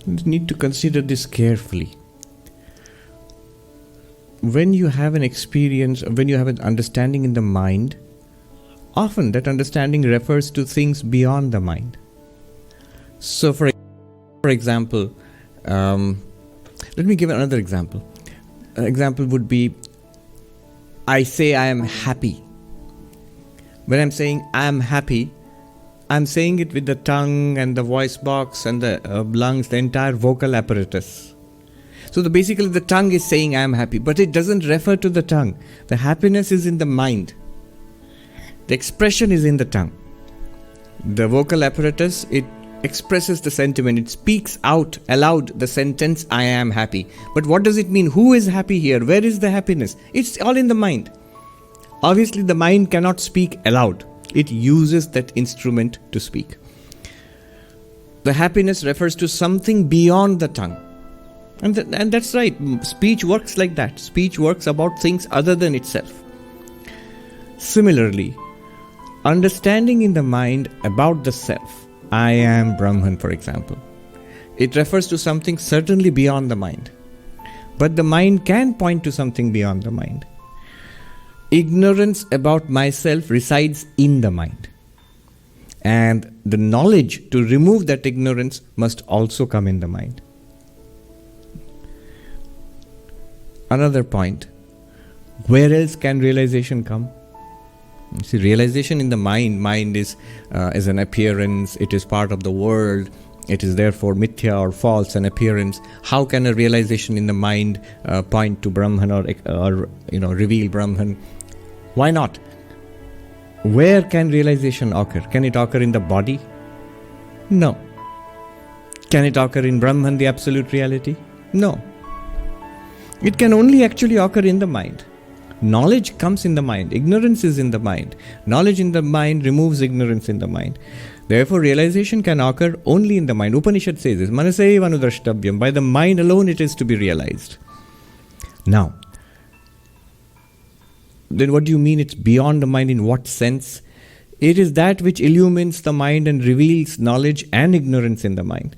You need to consider this carefully. When you have an experience, when you have an understanding in the mind, often that understanding refers to things beyond the mind. So for example, let me give another example. An example would be, I say I am happy. When I'm saying I am happy, I'm saying it with the tongue and the voice box and the lungs, the entire vocal apparatus. So basically the tongue is saying I am happy, but it doesn't refer to the tongue. The happiness is in the mind. The expression is in the tongue. The vocal apparatus, it expresses the sentiment. It speaks out aloud the sentence I am happy. But what does it mean? Who is happy here? Where is the happiness? It's all in the mind. Obviously the mind cannot speak aloud. It uses that instrument to speak. The happiness refers to something beyond the tongue. And that's right. Speech works like that. Speech works about things other than itself. Similarly, understanding in the mind about the self, I am Brahman, for example, it refers to something certainly beyond the mind. But the mind can point to something beyond the mind. Ignorance about myself resides in the mind. And the knowledge to remove that ignorance must also come in the mind. Another point, where else can realization come? You see, realization in the mind is an appearance, it is part of the world, it is therefore mithya or false, an appearance. How can a realization in the mind point to Brahman or reveal Brahman? Why not? Where can realization occur? Can it occur in the body? No. Can it occur in Brahman, the absolute reality? No. It can only actually occur in the mind. Knowledge comes in the mind. Ignorance is in the mind. Knowledge in the mind removes ignorance in the mind. Therefore, realization can occur only in the mind. Upanishad says this, Manasaiva anudrashtabhyam. By the mind alone it is to be realized. Now, then what do you mean it's beyond the mind? In what sense? It is that which illumines the mind and reveals knowledge and ignorance in the mind.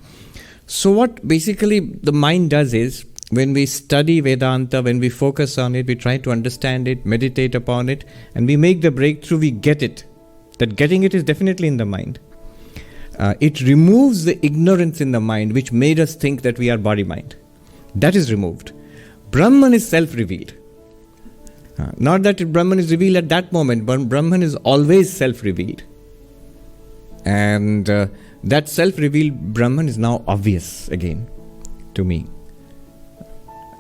So what basically the mind does is, when we study Vedanta, when we focus on it, we try to understand it, meditate upon it, and we make the breakthrough, we get it. That getting it is definitely in the mind. It removes the ignorance in the mind which made us think that we are body-mind. That is removed. Brahman is self-revealed. Not that Brahman is revealed at that moment, but Brahman is always self-revealed. And that self-revealed Brahman is now obvious again to me.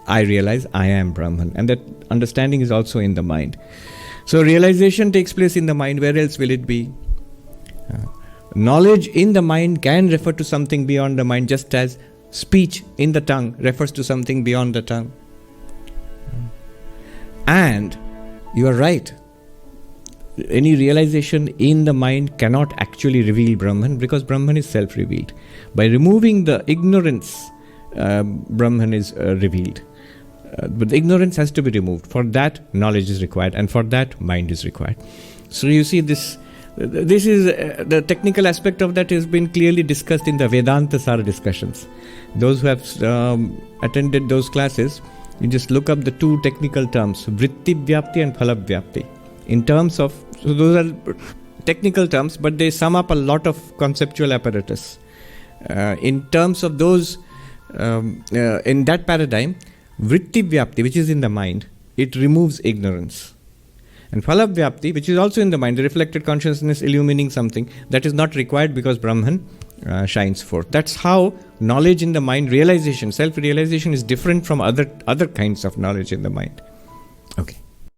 I realize I am Brahman, and that understanding is also in the mind. So realization takes place in the mind. Where else will it be? Knowledge in the mind can refer to something beyond the mind, just as speech in the tongue refers to something beyond the tongue. And you are right. Any realization in the mind cannot actually reveal Brahman, because Brahman is self-revealed. By removing the ignorance, Brahman is revealed. But the ignorance has to be removed. For that, knowledge is required, and for that, mind is required. So you see, this is the technical aspect of that has been clearly discussed in the Vedanta Sara discussions. Those who have attended those classes, you just look up the two technical terms, vritti vyapti and phala vyapti. In terms of, so those are technical terms, but they sum up a lot of conceptual apparatus. In terms of those, in that paradigm, vritti vyapti, which is in the mind, it removes ignorance. And phala vyapti, which is also in the mind, the reflected consciousness illumining something, that is not required because Brahman shines forth. That's how knowledge in the mind, realization, self-realization is different from other kinds of knowledge in the mind. Okay.